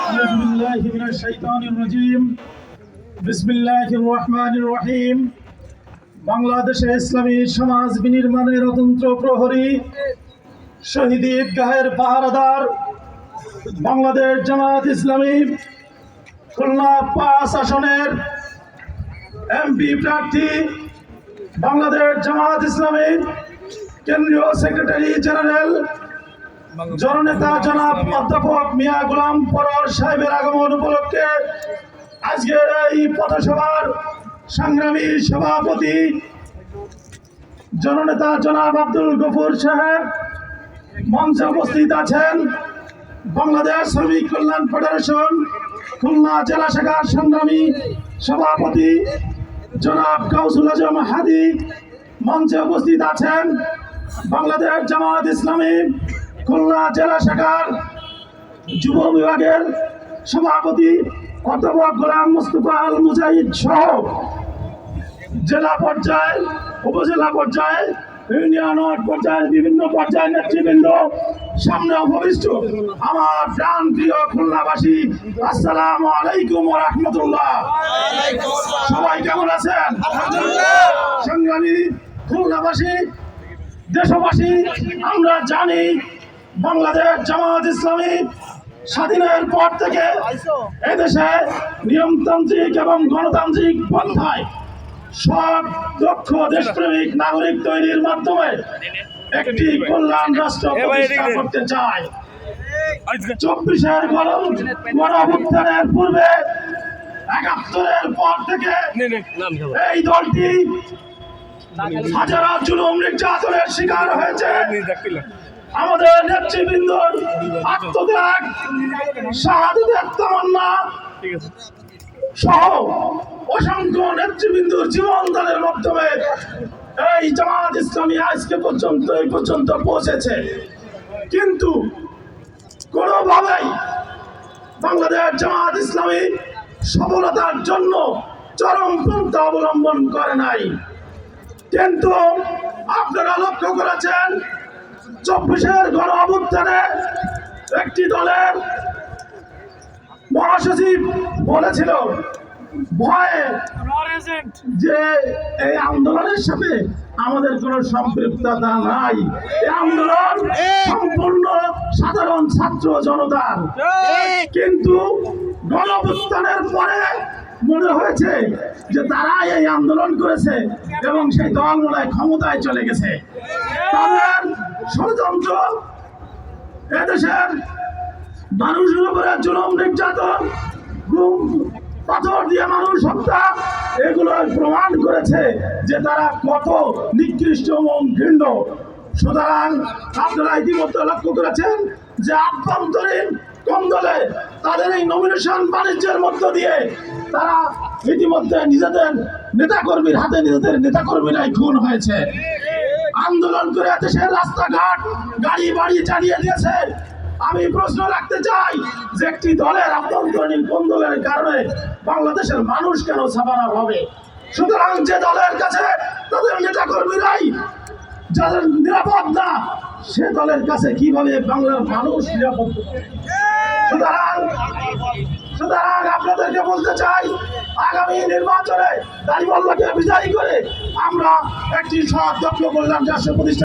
أعوذ بالله من الشيطان الرجيم بسم الله الرحمن الرحيم বাংলাদেশে ইসলামী সমাজ বিনির্মাণের অতন্ত্র প্রহরী শহীদ ঈদগাহের পাহারাদার বাংলাদেশ জামাত ইসলামী খুলনা 5 আসনের এমপি প্রার্থী বাংলাদেশ জামাত ইসলামী কেন্দ্রীয় সেক্রেটারি জেনারেল জননেতা জনাব অধ্যাপক মিয়া গোলাম পরোয়ার সাহেবের আগমন উপলক্ষে আজকের এই পথসভার সংগ্রামী সভাপতি জননেতা জনাব আব্দুল গফুর সাহেব মঞ্চে উপস্থিত আছেন। বাংলাদেশ শ্রমিক কল্যাণ ফেডারেশন খুলনা জেলা শাখার সংগ্রামী সভাপতি জনাব কাউসুল আজম হাদি মঞ্চে উপস্থিত আছেন। বাংলাদেশ জামাত ইসলামী খুলনা জেলা শাখার যুব বিভাগের সভাপতি অধ্যাপক গোলাম মুস্তফা আল মুজাহিদ সহ জেলা পর্যায়ে উপজেলা পর্যায়ে ইউনিয়ন পর্যায়ে বিভিন্ন পর্যায়ের নেতৃবৃন্দ সামনে উপবিষ্ট আমার প্রাণ প্রিয় খুলনাবাসী, আসসালামু আলাইকুম ওয়া রাহমাতুল্লাহ। সবাই কেমন আছেন? সংগ্রামী খুলনাবাসী, দেশবাসী, আমরা জানি বাংলাদেশ জামাত ইসলামী স্বাধীনের পর থেকে এদেশে নিয়মতান্ত্রিক এবং গণতান্ত্রিক পন্থায় সব দক্ষ দেশপ্রেমিক নাগরিক তৈরির মাধ্যমে একটি কল্যাণ রাষ্ট্র প্রতিষ্ঠা করতে চায়। 24-এর গণ অভ্যুত্থানের পূর্বে 71-এর পর থেকে এই দলটি হাজারো জুলুম নির্যাতনের শিকার হয়েছে। আমাদের নেতৃবৃন্দর আত্মত্যাগ, শাহাদাতের তামান্না সহ অসংখ্য নেতৃবৃন্দর জীবন দানের মাধ্যমে এই জামাত ইসলামী আজকে এই পর্যন্ত পৌঁছেছে। কিন্তু কোনোভাবেই বাংলাদেশ জামাত ইসলামী সফলতার জন্য চরম পন্থা অবলম্বন করে নাই। কিন্তু আপনারা লক্ষ্য করেছেন 24-এর গণ অভ্যুত্থানে একটি দলের মহাসচিব বলেছিল ভয়ে যে এই আন্দোলনের সাথে আমাদের কোনো সম্পৃক্ততা নাই, এই আন্দোলন সম্পূর্ণ সাধারণ ছাত্র জনতার। কিন্তু গণ অভ্যুত্থানের পরে মনে হয়েছে যে তারা এই আন্দোলন করেছে এবং সেই দল মনে হয় ক্ষমতায় চলে গেছে। তাদের ষড়যন্ত্র এদেশের মানুষের উপরে জুলুম নির্যাতন, গুম, পাথর দিয়ে মানুষ হত্যা, এগুলো প্রমাণ করেছে যে তারা কত নিকৃষ্ট এবং ঘৃণ্য। সুতরাং আপনারা ইতিমধ্যে লক্ষ্য করেছেন যে আভ্যন্তরীণ কোন দলে তাদের এই নমিনেশন বাণিজ্যের মধ্য দিয়ে তারা ইতিমধ্যে নিজেদের নেতাকর্মীর হাতে নিজেদের নেতাকর্মীরাই খুন হয়েছে। আন্দোলন করে দেশের রাস্তাঘাট গাড়ি বাড়ি চালিয়ে দিয়েছে। আমি প্রশ্ন রাখতে চাই যে একটি দলের আভ্যন্তরীণ কোন্দলের কারণে বাংলাদেশের মানুষ কেন ছাপানো হবে? সুতরাং যে দলের কাছে তাদের নেতাকর্মীরাই যাদের নিরাপদ না, সে দলের কাছে কিভাবে বাংলার মানুষ নিরাপদ? সুতরাং আপনাদেরকে বলতে চাই, আগামী নির্বাচনে দাঁড়িপাল্লাকে বিজয়ী করে আমরা একটি সৎ দক্ষ কল্যাণ রাষ্ট্র প্রতিষ্ঠা